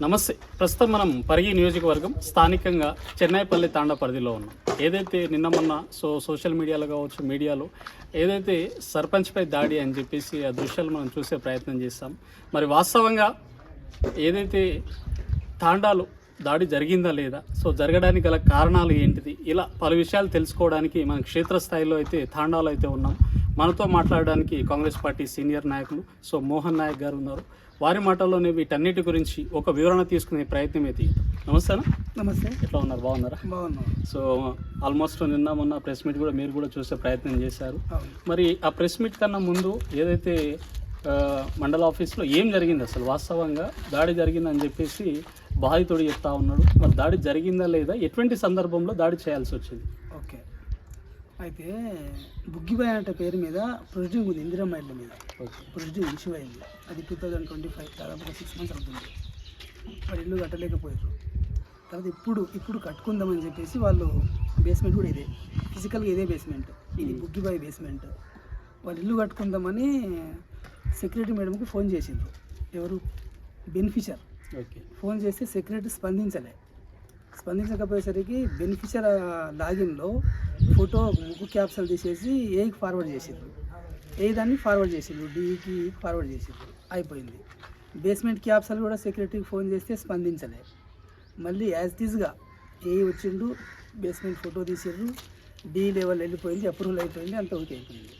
నమస్తే. ప్రస్తుతం మనం పరిగి నియోజకవర్గం స్థానికంగా చెన్నైపల్లి తాండా పరిధిలో ఉన్నాం. ఏదైతే నిన్న మొన్న సోషల్ మీడియాలో కావచ్చు, మీడియాలో ఏదైతే సర్పంచ్పై దాడి అని చెప్పేసి ఆ దృశ్యాలు మనం చూసే ప్రయత్నం చేస్తాం. మరి వాస్తవంగా ఏదైతే తాండాలు దాడి జరిగిందా లేదా, జరగడానికి గల కారణాలు ఏంటిది, ఇలా పలు విషయాలు తెలుసుకోవడానికి మనం క్షేత్రస్థాయిలో అయితే తాండాలో అయితే ఉన్నాం. మనతో మాట్లాడడానికి కాంగ్రెస్ పార్టీ సీనియర్ నాయకులు మోహన్ నాయక్ గారు ఉన్నారు. వారి మాటల్లోనే వీటన్నిటి గురించి ఒక వివరణ తీసుకునే ప్రయత్నం అయితే. నమస్తే. నమస్తే. ఎట్లా ఉన్నారు? బాగున్నారా? బాగున్నాం. ఆల్మోస్ట్ నిన్న మొన్న ప్రెస్ మీట్ కూడా మీరు కూడా చూసే ప్రయత్నం చేశారు. మరి ఆ ప్రెస్ మీట్ కన్నా ముందు ఏదైతే మండల ఆఫీస్లో ఏం జరిగింది, అసలు వాస్తవంగా దాడి జరిగిందని చెప్పేసి బాధితుడు చెప్తా ఉన్నాడు. మరి దాడి జరిగిందా లేదా, ఎటువంటి సందర్భంలో దాడి చేయాల్సి వచ్చింది? ఓకే, అయితే బుగ్గిబాయ్ అంటే పేరు మీద ప్రొసీడింగ్ ఉంది, ఇందిరమ్మ ఇళ్ళ మీద ప్రొసీడింగ్ ఇష్యూ అయింది. అది 2025, దాదాపు 6 months అవుతుంది. వాళ్ళు ఇల్లు కట్టలేకపోయారు. తర్వాత ఇప్పుడు కట్టుకుందామని చెప్పేసి వాళ్ళు బేస్మెంట్ కూడా ఇదే, ఫిజికల్గా ఇదే బేస్మెంట్, ఇది బుగ్గిబాయ్ బేస్మెంట్. వాళ్ళు ఇల్లు కట్టుకుందామని సెక్రటరీ మేడంకి ఫోన్ చేసిండ్రు. ఎవరు? బెనిఫిషర్. ఫోన్ చేస్తే సెక్రటరీ స్పందించకపోయేసరికి బెనిఫిషియర్ లాగిన్లో ఫోటో ముగ్గు క్యాప్సల్ తీసేసి ఏకి ఫార్వర్డ్ చేసిండ్రు, దాన్ని ఫార్వర్డ్ చేసిండ్రు, డీకి ఫార్వర్డ్ చేసిండ్రు, అయిపోయింది. బేస్మెంట్ క్యాప్సల్ కూడా సెక్రటరీకి ఫోన్ చేస్తే స్పందించలే. మళ్ళీ యాజ్ టీజ్గా వచ్చిండు, బేస్మెంట్ ఫోటో తీసిర్రు, డీ లెవెల్ వెళ్ళిపోయింది, అప్రూవల్ అయిపోయింది, అంత ఓకే అయిపోయింది.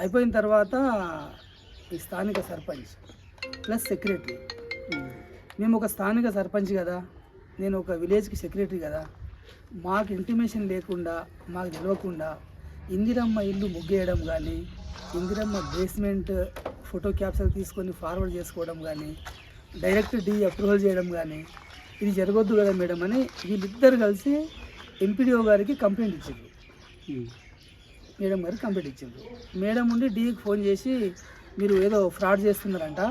అయిపోయిన తర్వాత ఈ స్థానిక సర్పంచ్ ప్లస్ సెక్రటరీ, మేము ఒక స్థానిక సర్పంచ్ కదా, నేను ఒక విలేజ్కి సెక్రటరీ కదా, మాకు ఇంటిమేషన్ లేకుండా, మాకు తెలియకుండా ఇందిరమ్మ ఇల్లు ముగ్గేయడం కానీ, ఇందిరమ్మ బేస్మెంట్ ఫోటో క్యాప్చర్ తీసుకొని ఫార్వర్డ్ చేసుకోవడం కానీ, డైరెక్ట్ డీ అప్రూవల్ చేయడం కానీ, ఇది జరగొద్దు కదా మేడం అని వీళ్ళిద్దరు కలిసి ఎంపీడీఓ గారికి కంప్లైంట్ ఇచ్చిండ్రు. మేడం గారికి కంప్లైంట్ ఇచ్చిండ్రు. మేడం ఉండి డీకి ఫోన్ చేసి, మీరు ఏదో ఫ్రాడ్ చేస్తున్నారంట,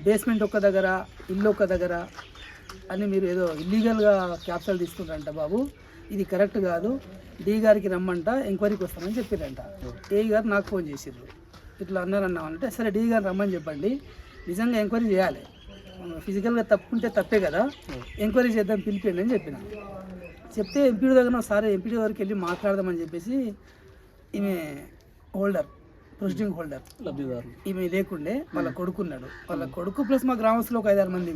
బేస్మెంట్ ఒక్క దగ్గర, ఇల్లు ఒక్క దగ్గర అని మీరు ఏదో ఇల్లీగల్గా క్యాప్చర్ తీసుకుంటారంట బాబు, ఇది కరెక్ట్ కాదు, డీ గారికి రమ్మంట, ఎంక్వైరీకి వస్తామని చెప్పారంట. ఏ గారు నాకు ఫోన్ చేసిర్రు, ఇట్లా అన్నారన్నామంటే సరే డీ గారు రమ్మని చెప్పండి, నిజంగా ఎంక్వైరీ చేయాలి, ఫిజికల్గా తప్పుంటే తప్పే కదా, ఎంక్వైరీ చేద్దాం, పిలిపండి అని చెప్పిన. చెప్తే ఎంపీడీ దగ్గర ఒకసారి ఎంపీడీ వరకు వెళ్ళి మాట్లాడదామని చెప్పేసి ఈమె హోల్డర్, ప్రొసీడింగ్ హోల్డర్ లబ్ధిదారు, ఈమె లేకుండే వాళ్ళ కొడుకున్నాడు, వాళ్ళ కొడుకు ప్లస్ మా గ్రామస్తులు ఒక 5-6 మంది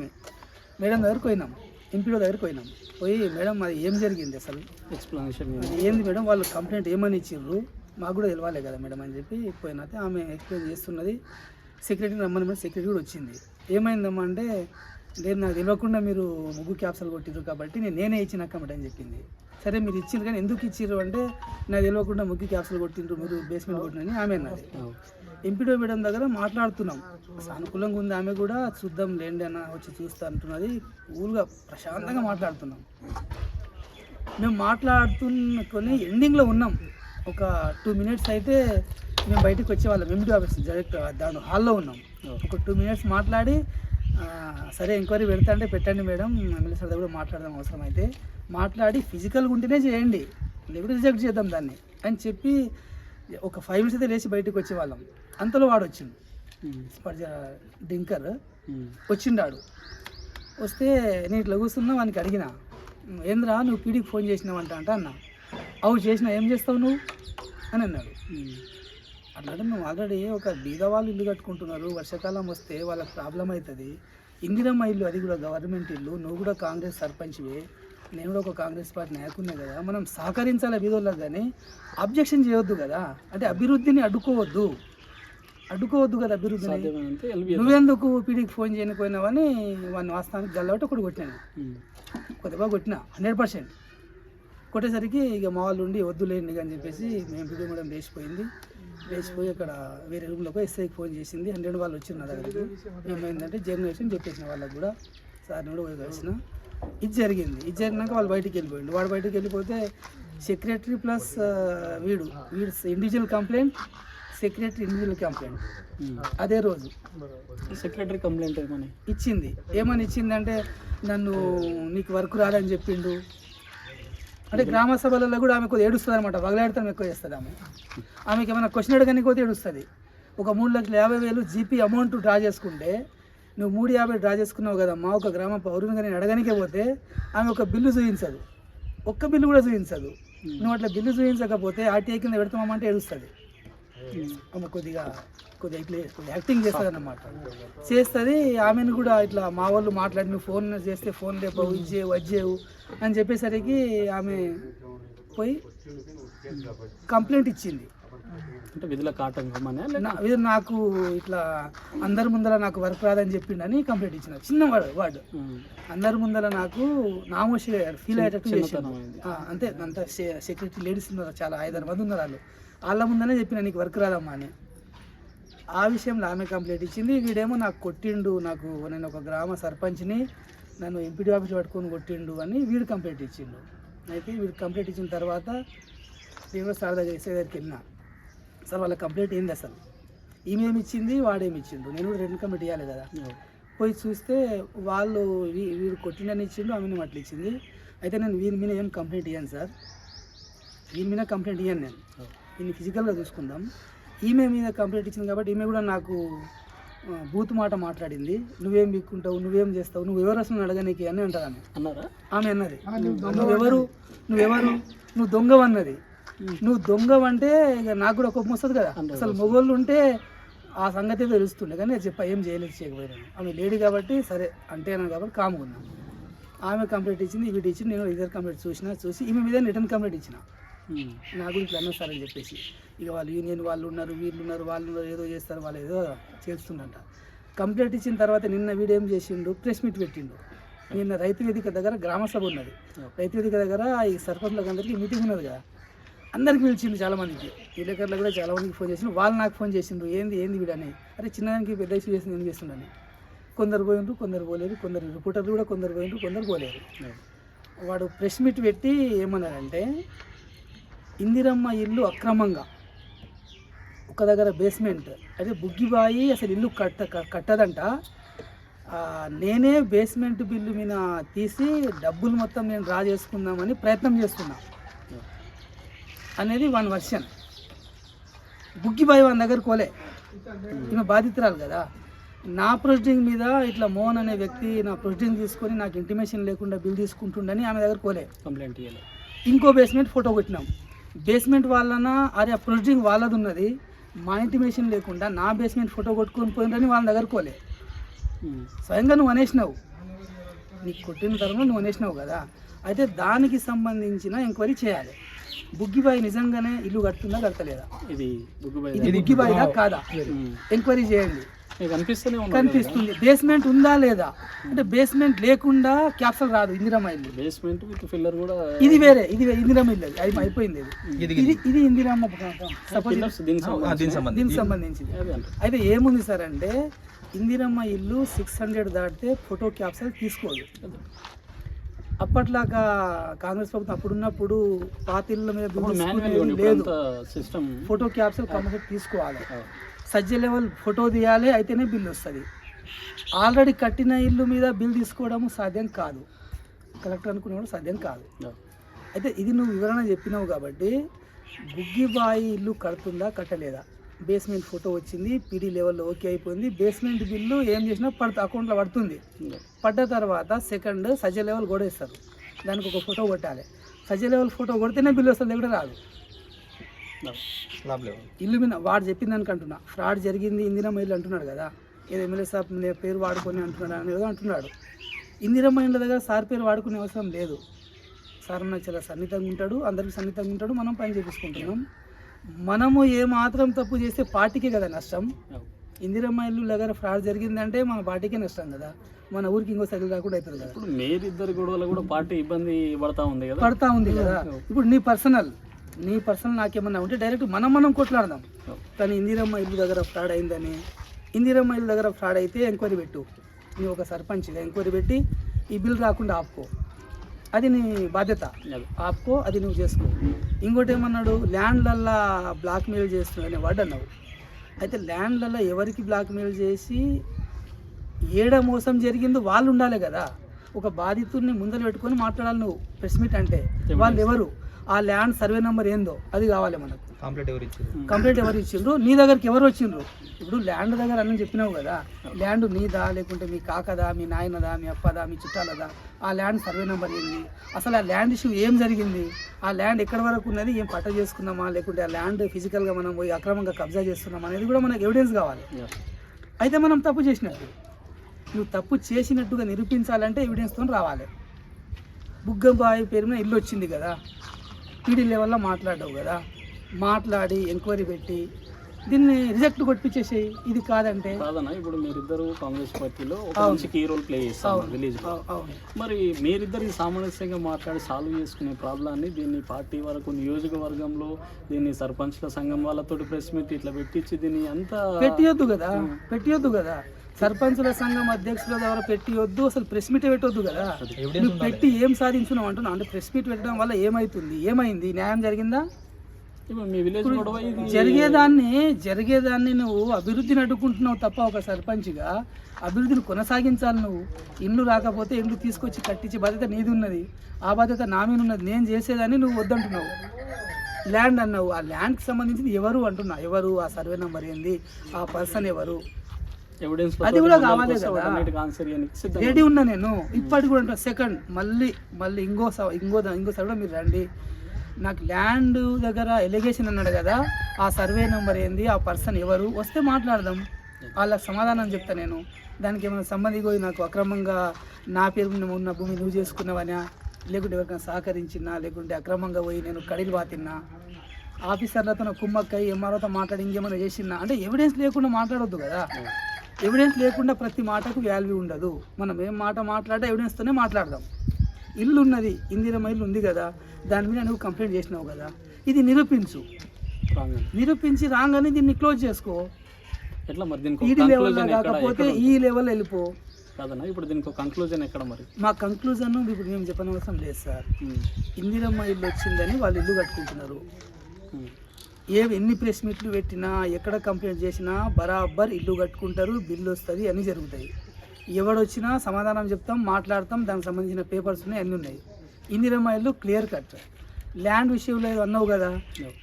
మేడం దగ్గరికి పోయినాం, ఎంపీడీ దగ్గరికి పోయినాం. పోయి మేడం అది ఏం జరిగింది, అసలు ఎక్స్ప్లెనేషన్ ఏంది మేడం, వాళ్ళు కంప్లైంట్ ఏమని ఇచ్చిర్రు, మాకు కూడా తెలియాలి కదా మేడం అని చెప్పి పోయినైతే ఆమె ఎక్స్ప్లెయిన్ చేస్తున్నది. సెక్రటరీ రమ్మని సెక్రటరీ కూడా వచ్చింది. ఏమైందమ్మా అంటే, లేదు నాకు తెలియకుండా మీరు ముగ్గు క్యాప్సల్ కొట్టిర్రు కాబట్టి నేనే ఇచ్చినాక మేడం అని చెప్పింది. సరే మీరు ఇచ్చిండ్రు కానీ ఎందుకు ఇచ్చిర్రు అంటే, నాకు తెలియకుండా ముగ్గు క్యాప్సల్ కొట్టిండ్రు, మీరు బేస్మెంట్ కొట్టినని ఆమె అన్నది. ఎంపీడీ మేడం దగ్గర మాట్లాడుతున్నాం, సానుకూలంగా ఉంది ఆమె కూడా, చూద్దాం లేండి అన్న వచ్చి చూస్తా అంటున్నది, కూల్గా ప్రశాంతంగా మాట్లాడుతున్నాం. మేము మాట్లాడుతున్న ఎండింగ్లో ఉన్నాం. ఒక 2 minutes అయితే మేము బయటకు వచ్చేవాళ్ళం, ఎంపీడీ ఆఫీస్ డైరెక్ట్ దాని హాల్లో ఉన్నాం. ఒక 2 minutes మాట్లాడి, సరే ఎంక్వైరీ పెడతా అంటే పెట్టండి మేడం, ఎమ్మెల్యే సార్ కూడా మాట్లాడదాం అవసరం అయితే, మాట్లాడి ఫిజికల్గా ఉంటేనే చేయండి, లేకపోతే రిజెక్ట్ చేద్దాం దాన్ని అని చెప్పి ఒక 5 minutes అయితే లేచి బయటకు వచ్చేవాళ్ళం. అంతలో వాడు వచ్చిండు, డింకర్ వచ్చిండాడు. వస్తే నేను ఇట్లా కూర్చున్నా, వానికి అడిగిన, ఏంద్రా నువ్వు పీడీకి ఫోన్ చేసినావంట అన్న. అవు చేసినా, ఏం చేస్తావు నువ్వు అని అన్నాడు. అట్లాంటి మేము ఆల్రెడీ ఒక బీద వాళ్ళు ఇల్లు కట్టుకుంటున్నారు, వర్షాకాలం వస్తే వాళ్ళకి ప్రాబ్లం అవుతుంది, ఇందిరమ్మ ఇల్లు అది కూడా గవర్నమెంట్ ఇల్లు, నువ్వు కూడా కాంగ్రెస్ సర్పంచ్వే, నేను కూడా ఒక కాంగ్రెస్ పార్టీ నాయకున్నా కదా, మనం సహకరించాలి బీదోళ్ళకి, కానీ అబ్జెక్షన్ చేయొద్దు కదా, అంటే అభివృద్ధిని అడ్డుకోవద్దు కదా అభివృద్ధిని. నువ్వెందుకు పీడీకి ఫోన్ చేయకపోయినావని వాడిని వాస్తవానికి గల్లబట్టి ఒకటి కొట్టినాను, కొద్దిగా కొట్టినా 100%. కొట్టేసరికి ఇక మా వాళ్ళు ఉండి వద్దులేండి అని చెప్పేసి మేము పీడీ మేడం లేచిపోయి అక్కడ వేరే రూమ్లోకి ఎస్ఐకి ఫోన్ చేసింది. 100 వాళ్ళు వచ్చిన నా దగ్గరికి. ఏమైందంటే జర్నలిస్ట్ చెప్పేసిన వాళ్ళకి కూడా, సార్ని కూడా పోయి కలిసిన. ఇది జరిగినాక వాళ్ళు బయటికి వెళ్ళిపోయిండు. వాడు బయటికి వెళ్ళిపోతే సెక్రటరీ ప్లస్ వీడు individual complaint, secretary individual complaint అదే రోజు సెక్రటరీ కంప్లైంట్ ఏమని ఇచ్చిందంటే, నన్ను నీకు వర్క్ రాదని చెప్పిండు. అంటే గ్రామ సభలలో కూడా ఆమె కొద్దిగా ఏడుస్తుంది అనమాట, వగలాడతాం ఎక్కువ చేస్తుంది ఆమెకి ఏమైనా క్వశ్చన్ అడగడానికి పోతే ఏడుస్తుంది. ఒక 3,50,000 జీపీ అమౌంట్ డ్రా చేసుకుంటే నువ్వు 350 డ్రా చేసుకున్నావు కదమ్మా ఒక గ్రామ పౌరునిగా నేను అడగనికే పోతే ఆమె ఒక బిల్లు చూపించదు, ఒక్క బిల్లు కూడా చూపించదు. నువ్వు అట్లా బిల్లు చూపించకపోతే ఆర్టీఐ కింద పెడతామంటే ఏడుస్తుంది. ఆమె కొద్దిగా ఇట్లా యాక్టింగ్ చేస్తుంది అన్నమాట, చేస్తుంది. ఆమెను కూడా ఇట్లా మా వాళ్ళు మాట్లాడి నువ్వు ఫోన్ చేస్తే ఫోన్ లేపవు, ఇచ్చేవు వచ్చేవు అని చెప్పేసరికి ఆమె పోయి కంప్లైంట్ ఇచ్చింది. అంటే విధులకు ఆటంకం అని నాకు ఇట్లా అందరి ముందర నాకు వర్క్ రాదని చెప్పిండని కంప్లైంట్ ఇచ్చిన. చిన్న వాడు అందరి ముందర నాకు నామోషిగా ఫీల్ అయ్యేటట్టు చేశాను. అంతే, అంత సెక్యూరిటీ లేడీస్ ఉన్నారు, చాలా 5-6 మంది ఉన్నారు. వాళ్ళ ముందనే చెప్పిన నీకు వర్క్ రాదమ్మా అని. ఆ విషయంలో ఆమె కంప్లైంట్ ఇచ్చింది. వీడేమో నాకు కొట్టిండు, నేను ఒక గ్రామ సర్పంచ్ని, నన్ను ఎంపీడీ ఆఫీస్ పట్టుకొని కొట్టిండు అని వీడు కంప్లైంట్ ఇచ్చిండు. అయితే వీడు కంప్లైంట్ ఇచ్చిన తర్వాత నేను సార్ దగ్గర ఎస్ఐ దగ్గరికి వెళ్ళినా. సార్ వాళ్ళ కంప్లైంట్ ఏంది అసలు, ఈమెమి ఇచ్చింది వాడేమి ఇచ్చిండు, నేను కూడా 2 కంప్లైంట్ ఇవ్వాలి కదా. పోయి చూస్తే వాళ్ళు వీడు కొట్టిండని ఇచ్చిండు, ఆమెను అట్లా ఇచ్చింది. అయితే నేను వీని మీద ఏం కంప్లైంట్ ఇవ్వను సార్, వీని మీద కంప్లైంట్ ఇవ్వను, నేను వీన్ని ఫిజికల్గా చూసుకుందాం. ఈమె మీద కంప్లైంట్ ఇచ్చింది కాబట్టి ఈమె కూడా నాకు బూత్ మాట మాట్లాడింది. నువ్వేం బిక్కుంటావు, నువ్వేం చేస్తావు, నువ్వు ఎవరు అసలు అడగనీకి అని అంటారు ఆమె అన్నది. నువ్వెవరు నువ్వు దొంగవన్నది. నువ్వు దొంగవంటే ఇక నాకు కూడా కోపం వస్తుంది కదా. అసలు మొగోళ్ళు ఉంటే ఆ సంగతి తెలుస్తుండే, కానీ ఏం చేయలేకపోయాను. ఆమె లేడీ కాబట్టి సరే అంటేనా కాబట్టి కాముకున్నాను. ఆమె కంప్లైంట్ ఇచ్చింది, వీటి ఇచ్చింది. నేను ఇద్దరు కంప్లైంట్ చూసి ఈమె మీద రిటర్న్ కంప్లైంట్ ఇచ్చిన. నాకు ఇట్లా అన్నా సార్ అని చెప్పేసి, ఇక వాళ్ళు యూనియన్ వాళ్ళు ఉన్నారు, వాళ్ళు ఏదో చేస్తారు, వాళ్ళు ఏదో చేస్తుందంట. కంప్లైంట్ ఇచ్చిన తర్వాత నిన్న వీడు ఏం చేసిండు, ప్రెస్ మీట్ పెట్టిండు. నిన్న రైతు వేదిక దగ్గర గ్రామ సభ ఉన్నది, రైతు వేదిక దగ్గర ఈ సర్పంచ్లకు అందరికీ మీటింగ్ ఉన్నది కదా, అందరికి పిలిచిండు. చాలామందికి విలేకరులు కూడా చాలామందికి ఫోన్ చేసిండు. వాళ్ళు నాకు ఫోన్ చేసిండ్రు, ఏంది వీడని. అరే చిన్నదానికి పెద్ద ఇష్యూ చేసింది, ఏం చేస్తుండని. కొందరు పోయిండ్రు, కొందరు పోలేదు, కొందరు రిపోర్టర్లు కూడా కొందరు పోయిండ్రు, కొందరు పోలేదు. వాడు ప్రెస్ మీట్ పెట్టి ఏమన్నారంటే, ఇందిరమ్మ ఇల్లు అక్రమంగా ఒక దగ్గర బేస్మెంట్ అంటే బుగ్గిబాయి అసలు ఇల్లు కట్టదంట, నేనే బేస్మెంట్ బిల్లు మీద తీసి డబ్బులు మొత్తం నేను డ్రా చేసుకుందామని ప్రయత్నం చేస్తున్నా అనేది వన్ వర్షన్. బుగ్గిబాయి వాళ్ళ దగ్గర కోలే, ఈమె బాధితురాలు కదా. నా ప్రొసీడింగ్ మీద ఇట్లా మోహన్ అనే వ్యక్తి నా ప్రొసీడింగ్ తీసుకొని నాకు ఇంటిమేషన్ లేకుండా బిల్ తీసుకుంటుండని ఆమె దగ్గర కోలే, కంప్లైంట్ ఇవ్వాలి. ఇంకో బేస్మెంట్ ఫోటో కొట్టినాం. బేస్మెంట్ వాళ్ళన అరే ఆ ప్రొసీడింగ్ వాళ్ళది ఉన్నది, మా ఇంటిమేషన్ లేకుండా నా బేస్మెంట్ ఫోటో కొట్టుకొని పోయిందని వాళ్ళ దగ్గర కోలే. స్వయంగా నువ్వు అనేసినావు, నీకు కొట్టిన తర్వాత నువ్వు అనేసినావు కదా. అయితే దానికి సంబంధించిన ఎంక్వైరీ చేయాలి. బుగ్గిబాయి నిజంగానే ఇల్లు కడుతుందా కడతలేదా, ఇది బుగ్గిబాయిదా కాదా ఎంక్వైరీ చేయండి. కనిపిస్తుంది బేస్మెంట్ ఉందా లేదా అంటే, బేస్మెంట్ లేకుండా క్యాప్సల్ రాదు ఇందిరమ్మ ఇల్లు. బేస్మెంట్ విత్ ఫిల్లర్ కూడా ఇది వేరే, ఇది ఇందిరమ్మ ఇల్లు, అది అయిపోయింది. ఇది ఇందిరమ్మ దీనికి సంబంధించింది. అయితే ఏముంది సార్ అంటే, ఇందిరమ్మ ఇల్లు 600 దాటితే ఫోటో క్యాప్సల్ తీసుకోదు. అప్పట్లాగా కాంగ్రెస్ ప్రభుత్వం అప్పుడున్నప్పుడు పాతిళ్ళ మీద లేదు, ఫోటో క్యాప్సల్ కంపల్సరీ తీసుకోవాలి. సజ్జ లెవెల్ ఫోటో తీయాలి, అయితేనే బిల్ వస్తుంది. ఆల్రెడీ కట్టిన ఇల్లు మీద బిల్ తీసుకోవడం సాధ్యం కాదు, కలెక్టర్ అనుకునేవాడు సాధ్యం కాదు. అయితే ఇది నువ్వు వివరణ చెప్పినావు కాబట్టి, బుగ్గిబాయి ఇల్లు కడుతుందా కట్టలేదా, బేస్మెంట్ ఫోటో వచ్చింది, పీడీ లెవెల్లో ఓకే అయిపోయింది, బేస్మెంట్ బిల్లు ఏం చేసినా అకౌంట్లో పడుతుంది. పడ్డ తర్వాత సెకండ్ సజ్జ లెవెల్ కూడా ఇస్తారు, దానికి ఒక ఫోటో కొట్టాలి. సజ్జ లెవెల్ ఫోటో కొడితేనే బిల్లు వస్తుంది, కూడా రాదు. ఇల్లు మీద వాడు చెప్పిన దానికి అంటున్నా, ఫ్రాడ్ జరిగింది ఇందిరమ్మ ఇల్లు అంటున్నాడు కదా, ఏదో ఎమ్మెల్యే సార్ పేరు వాడుకొని అంటున్నాడు అనేది అంటున్నాడు. ఇందిరమ్మ ఇళ్ళ దగ్గర సార్ పేరు వాడుకునే అవసరం లేదు. సార్ నాకు చాలా సన్నిహితంగా ఉంటాడు, అందరికీ సన్నిహితంగా ఉంటాడు, మనం పని చేపించుకుంటున్నాం. మనము ఏమాత్రం తప్పు చేస్తే పార్టీకే కదా నష్టం. ఇందిరమ్మ ఇల్లు దగ్గర ఫ్రాడ్ జరిగిందంటే మన పార్టీకే నష్టం కదా, మన ఊరికి ఇంకో సైకిల్ కాకుండా అవుతుంది కదా. ఇప్పుడు మీరిద్దరు గొడవలు కూడా పార్టీ ఇబ్బంది పడతా ఉంది కదా. ఇప్పుడు నీ పర్సనల్ నాకేమన్నా ఉంటే డైరెక్ట్ మనం కొట్లాడదాం. కానీ ఇందిరమ్మ ఇల్లు దగ్గర ఫ్రాడ్ అయిందని, ఇందిరమ్మ ఇల్లు దగ్గర ఫ్రాడ్ అయితే ఎంక్వైరీ పెట్టు. నీ ఒక సర్పంచ్గా ఎంక్వైరీ పెట్టి ఈ బిల్ రాకుండా ఆపుకో, అది నీ బాధ్యత. ఆపుకో, అది నువ్వు చేసుకో. ఇంకోటి ఏమన్నాడు, ల్యాండ్లల్లో బ్లాక్మెయిల్ చేస్తున్నాడని వాడు అన్నావు. అయితే ల్యాండ్లలో ఎవరికి బ్లాక్మెయిల్ చేసి ఏడ మోసం జరిగిందో వాళ్ళు ఉండాలి కదా. ఒక బాధితుడిని ముందర పెట్టుకొని మాట్లాడాలి నువ్వు ప్రెస్ మీట్ అంటే. వాళ్ళు ఎవరు, ఆ ల్యాండ్ సర్వే నెంబర్ ఏందో అది కావాలి మనకు. కంప్లైంట్ ఎవరు ఇచ్చిండ్రు, నీ దగ్గరికి ఎవరు వచ్చిండ్రు? ఇప్పుడు ల్యాండ్ దగ్గర అన్నీ చెప్పినావు కదా, ల్యాండ్ నీదా లేకుంటే మీ కాకదా, మీ నాయనదా, మీ అప్పదా, మీ చుట్టాలదా, ఆ ల్యాండ్ సర్వే నెంబర్ ఏంది, అసలు ఆ ల్యాండ్ ఇష్యూ ఏం జరిగింది, ఆ ల్యాండ్ ఎక్కడి వరకు ఉన్నది, ఏం పట్ట చేసుకున్నామా లేకుంటే ఆ ల్యాండ్ ఫిజికల్గా మనం పోయి అక్రమంగా కబ్జా చేస్తున్నామా అనేది కూడా మనకు ఎవిడెన్స్ కావాలి. అయితే మనం తప్పు చేసినట్టు, నువ్వు తప్పు చేసినట్టుగా నిరూపించాలంటే ఎవిడెన్స్తో రావాలి. బుగ్గబాయి పేరు మీద ఇల్లు వచ్చింది కదా, పీడీ లెవెల్లో మాట్లాడావు కదా, మాట్లాడి ఎంక్వైరీ పెట్టి దీన్ని రిజెక్ట్ కొట్టించేసేయి. ఇది కాదంటే కాదన్నా, ఇప్పుడు మీరిద్దరు కాంగ్రెస్ పార్టీలో ఒక మంచి కీ రోల్ ప్లే చేస్తారు విలేజ్. మరి మీరిద్దరు సామరస్యంగా మాట్లాడి సాల్వ్ చేసుకునే ప్రాబ్లాన్ని దీన్ని పార్టీ వరకు నియోజకవర్గంలో దీన్ని సర్పంచ్ల సంఘం వాళ్ళతో ప్రెస్ మీట్ ఇట్లా పెట్టించి దీన్ని అంతా పెట్టియొద్దు కదా సర్పంచుల సంఘం అధ్యక్షుల ద్వారా పెట్టియొద్దు, అసలు ప్రెస్ మీట్ పెట్టొద్దు కదా. నువ్వు పెట్టి ఏం సాధించున్నావు అంటున్నావు అంటే ప్రెస్ మీట్ పెట్టడం వల్ల ఏమైంది, న్యాయం జరిగిందా? జరిగేదాన్ని నువ్వు అభివృద్ధిని అడ్డుకుంటున్నావు తప్ప ఒక సర్పంచ్గా అభివృద్ధిని కొనసాగించాలి. నువ్వు ఇల్లు రాకపోతే ఇల్లు తీసుకొచ్చి కట్టించే బాధ్యత నీది ఉన్నది, ఆ బాధ్యత నా మీద ఉన్నది. నేను చేసేదాన్ని నువ్వు వద్దంటున్నావు. ల్యాండ్ అన్నావు, ఆ ల్యాండ్కి సంబంధించింది ఎవరు అంటున్నా, ఎవరు, ఆ సర్వే నెంబర్ ఏంది, ఆ పర్సన్ ఎవరు, అది కూడా కావాలి కదా. రెడీ ఉన్నా నేను ఇప్పటికి కూడా సెకండ్ మళ్ళీ ఇంకో సైడ్ మీరు రండి, నాకు ల్యాండ్ దగ్గర ఎలిగేషన్ అన్నాడు కదా, ఆ సర్వే నెంబర్ ఏంది, ఆ పర్సన్ ఎవరు, వస్తే మాట్లాడదాం, వాళ్ళకి సమాధానం చెప్తా నేను. దానికి ఏమైనా సంబంధి పోయి నాకు అక్రమంగా నా పేరు ఉన్న భూమి నువ్వు చేసుకున్నావనా, లేకుంటే ఎవరికైనా సహకరించినా, లేకుంటే అక్రమంగా పోయి నేను కడిలు వాతిన్నా, ఆఫీసర్లతో కుమ్మక్కై ఎంఆర్ఓతో మాట్లాడి ఇంకేమైనా చేసినా అంటే ఎవిడెన్స్ లేకుండా మాట్లాడొద్దు కదా. ఎవిడెన్స్ లేకుండా ప్రతి మాటకు వాల్యూ ఉండదు. మనం ఏం మాట మాట్లాడితే ఎవిడెన్స్తోనే మాట్లాడదాం. ఇల్లు ఉన్నది, ఇందిరమ్మ ఇల్లు ఉంది కదా, దాని మీద నువ్వు కంప్లైంట్ చేసినావు కదా, ఇది నిరూపించి రాగానే దీన్ని క్లోజ్ చేసుకో. ఎట్లా మరి ఈడీ లెవెల్లో కాకపోతే ఈ లెవెల్ వెళ్ళిపో. ఇప్పుడు దీనికి కంక్లూజన్ ఎక్కడ మరి? మా కంక్లూజన్ ఇప్పుడు మేము చెప్పనవసరం లేదు సార్. ఇందిరమ్మ ఇల్లు వచ్చిందని వాళ్ళు ఇల్లు కట్టుకుంటున్నారు. ఎన్ని ప్రెస్ మీట్లు పెట్టినా, ఎక్కడ కంప్లైంట్ చేసినా బరాబర్ ఇల్లు కట్టుకుంటారు, బిల్లు వస్తుంది, అన్నీ జరుగుతాయి. ఎవడొచ్చినా సమాధానం చెప్తాం, మాట్లాడతాం, దానికి సంబంధించిన పేపర్స్ ఉన్నాయి, అన్నీ ఉన్నాయి. ఇందిరమ్మ ఇల్లు క్లియర్ కట్. ల్యాండ్ విషయంలో అన్నావు కదా,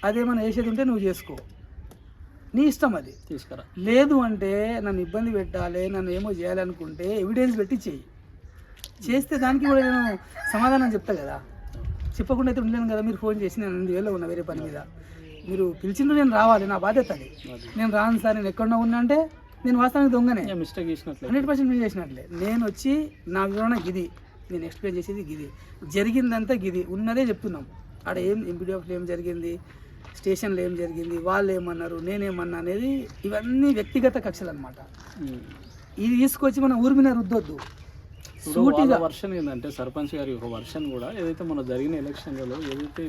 అదేమైనా వేసేది ఉంటే నువ్వు చేసుకో, నీ ఇష్టం, అది తీసుకురా. లేదు అంటే నన్ను ఇబ్బంది పెట్టాలి, నన్ను ఏమో చేయాలనుకుంటే ఎవిడెన్స్ పెట్టి చేస్తే దానికి కూడా నేను సమాధానం చెప్తా కదా. చెప్పకుండా అయితే ఉండలేను కదా. మీరు ఫోన్ చేసి నేను 8,000 ఉన్నా వేరే పని మీద, మీరు పిలిచిండ్రు, నేను రావాలి, నా బాధ్యత అది. నేను రాను సార్, నేను ఎక్కడో ఉన్నా అంటే నేను వాస్తవానికి దొంగనే, 100% మీరు చేసినట్లే. నేను వచ్చి నా వివరణ గిది, నేను ఎక్స్ప్లెయిన్ చేసేది గిది, జరిగిందంతా గిది, ఉన్నదే చెప్తున్నాం. ఆడ ఎంపీడీఎఫ్లో ఏం జరిగింది, స్టేషన్లో ఏం జరిగింది, వాళ్ళు ఏమన్నారు, నేనేమన్నా అనేది ఇవన్నీ వ్యక్తిగత కక్షలు అనమాట. ఇది తీసుకొచ్చి మనం ఊరి మీద రుద్దొద్దు. వర్షన్ ఏంటంటే సర్పంచ్ గారి ఒక వర్షన్ కూడా ఏదైతే మన జరిగిన ఎలక్షన్లలో ఏదైతే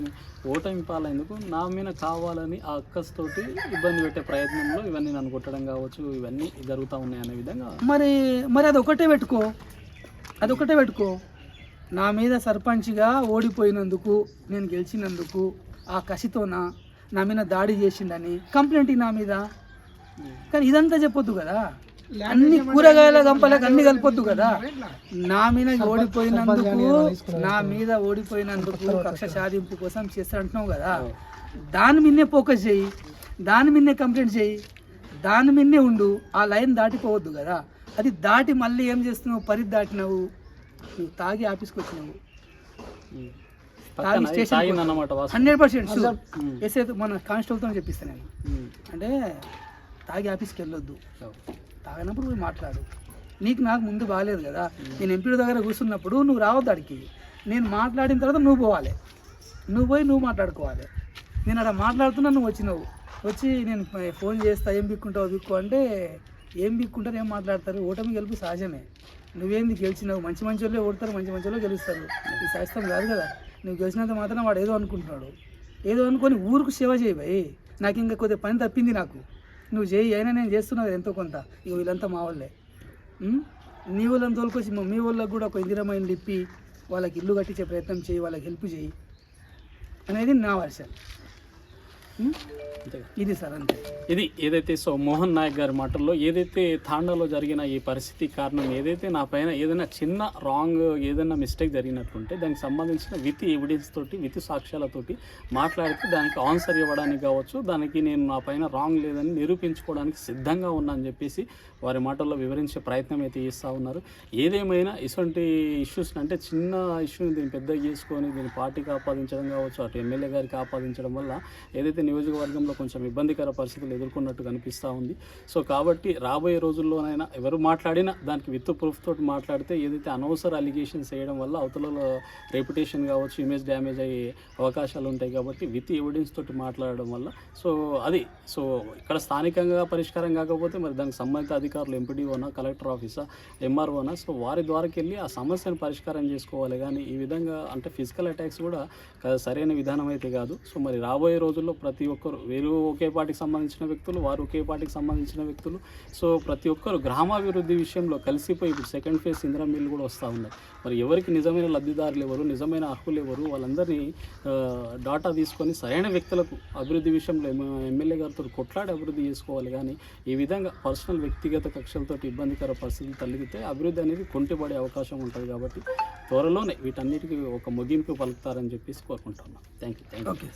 ఓటమి పాలైందుకు నా మీద కావాలని ఆ అక్కస్తోటి ఇబ్బంది పెట్టే ప్రయత్నంలో ఇవన్నీ నన్ను కొట్టడం కావచ్చు, ఇవన్నీ జరుగుతూ ఉన్నాయి అనే విధంగా మరి అది ఒకటే పెట్టుకో. నా మీద సర్పంచ్గా ఓడిపోయినందుకు, నేను గెలిచినందుకు ఆ కసితోన నా మీద దాడి చేసిండని కంప్లైంట్ నా మీద. కానీ ఇదంతా చెప్పొద్దు కదా, అన్ని కూరగాయల గంపలకు అన్ని కలిపొద్దు కదా. నా మీద ఓడిపోయినందుకు కక్ష సాధింపు కోసం చేస్తాంటున్నావు కదా, దాని మీదనే ఫోకస్ చేయి, దాని మీదనే కంప్లైంట్ చేయి, దాని మీదనే ఉండు. ఆ లైన్ దాటిపోవద్దు కదా. అది దాటి మళ్ళీ ఏం చేస్తున్నావు, పరిధి దాటినావు, నువ్వు తాగి ఆఫీస్కి వచ్చినావు, తాగి స్టేషన్ 100% ఎస్ఐ మన కానిస్టేబుల్తో చెప్పిస్తాను నేను. అంటే తాగి ఆఫీస్కి వెళ్ళొద్దు, తాగినప్పుడు నువ్వు మాట్లాడు. నాకు ముందు బాగాలేదు కదా, నేను ఎంపీ దగ్గర కూర్చున్నప్పుడు నువ్వు రావద్దు అడిగి, నేను మాట్లాడిన తర్వాత నువ్వు పోవాలి, నువ్వు పోయి నువ్వు మాట్లాడుకోవాలి. నేను అక్కడ మాట్లాడుతున్నా, నువ్వు వచ్చి నేను ఫోన్ చేస్తా, ఏం బిక్కు అంటే ఏం బిక్కుంటారు, ఏం మాట్లాడతారు. ఓటమి గెలుపు సహజమే. నువ్వేంది గెలిచినావు, మంచి వాళ్ళే ఓడతారు, మంచి వాళ్ళే గెలుస్తారు. ఇది శాస్త్రం కాదు కదా. నువ్వు గెలిచినంత మాత్రం వాడు ఏదో అనుకుంటున్నాడు, ఏదో అనుకొని ఊరుకు సేవ చేయి భయ్. నాకు ఇంకా కొద్దిగా పని తప్పింది, నాకు నువ్వు చేయి, అయినా నేను చేస్తున్నావు ఎంతో కొంత. ఇక వీళ్ళంతా మా వాళ్ళే, నీ వాళ్ళని తోలుకొచ్చి మీ వాళ్ళకి కూడా ఒక ఇందిరమైన ఇప్పి వాళ్ళకి ఇల్లు కట్టించే ప్రయత్నం చేయి, వాళ్ళకి హెల్ప్ చేయి అనేది నా వర్షన్. అంతేగా. ఇది సార్ అంతే. ఇది ఏదైతే సో మోహన్ నాయక్ గారి మాటల్లో ఏదైతే తాండాలో జరిగిన ఈ పరిస్థితి కారణం ఏదైతే నా పైన ఏదైనా చిన్న రాంగ్ ఏదైనా మిస్టేక్ జరిగినట్లుంటే దానికి సంబంధించిన విత్ ఎవిడెన్స్ తోటి విత్ సాక్ష్యాలతోటి మాట్లాడితే దానికి ఆన్సర్ ఇవ్వడానికి కావచ్చు, దానికి నేను నా పైన రాంగ్ లేదని నిరూపించుకోవడానికి సిద్ధంగా ఉన్నా అని చెప్పేసి వారి మాటల్లో వివరించే ప్రయత్నం అయితే చేస్తూ ఉన్నారు. ఏదేమైనా ఇటువంటి ఇష్యూస్ అంటే చిన్న ఇష్యూని దీన్ని పెద్దగా చేసుకొని దీన్ని పార్టీకి ఆపాదించడం కావచ్చు, అటు ఎమ్మెల్యే గారికి ఆపాదించడం వల్ల ఏదైతే నియోజకవర్గంలో కొంచెం ఇబ్బందికర పరిస్థితులు ఎదుర్కొన్నట్టు కనిపిస్తూ ఉంది. సో కాబట్టి రాబోయే రోజుల్లోనైనా ఎవరు మాట్లాడినా దానికి విత్ ప్రూఫ్ తోటి మాట్లాడితే ఏదైతే అనవసర అలిగేషన్స్ వేయడం వల్ల అవతల రెప్యుటేషన్ కావచ్చు, ఇమేజ్ డ్యామేజ్ అయ్యే అవకాశాలు ఉంటాయి. కాబట్టి విత్ ఎవిడెన్స్ తోటి మాట్లాడడం వల్ల సో ఇక్కడ స్థానికంగా పరిష్కారం కాకపోతే మరి దానికి సంబంధిత అధికారులు ఎంపీడీఓనా, కలెక్టర్ ఆఫీసా, ఎంఆర్ఓనా, సో వారి ద్వారాకి వెళ్ళి ఆ సమస్యను పరిష్కారం చేసుకోవాలి. కానీ ఈ విధంగా అంటే ఫిజికల్ అటాక్స్ కూడా సరైన విధానం అయితే కాదు. సో మరి రాబోయే రోజుల్లో ప్రతి ఒక్కరు వీరు ఒకే పార్టీకి సంబంధించిన వ్యక్తులు, వారు ఒకే పార్టీకి సంబంధించిన వ్యక్తులు, సో ప్రతి ఒక్కరు గ్రామాభివృద్ధి విషయంలో కలిసిపోయి ఇప్పుడు సెకండ్ ఫేజ్ ఇందిరా మిల్లు కూడా వస్తూ ఉన్నాయి. మరి ఎవరికి నిజమైన లబ్ధిదారులు ఎవరు, నిజమైన హక్కులు ఎవరు, వాళ్ళందరినీ డాటా తీసుకొని సరైన వ్యక్తులకు అభివృద్ధి విషయంలో ఎమ్మెల్యే గారితో కొట్లాడి అభివృద్ధి చేసుకోవాలి. కానీ ఈ విధంగా పర్సనల్ వ్యక్తిగత కక్షలతో ఇబ్బందికర పరిస్థితులు తలెత్తితే అభివృద్ధి అనేది కుంటిపడే అవకాశం ఉంటుంది. కాబట్టి త్వరలోనే వీటన్నిటికీ ఒక ముగింపు పలుకుతారని చెప్పేసి కోరుకుంటున్నాను. Thank you. ఓకే.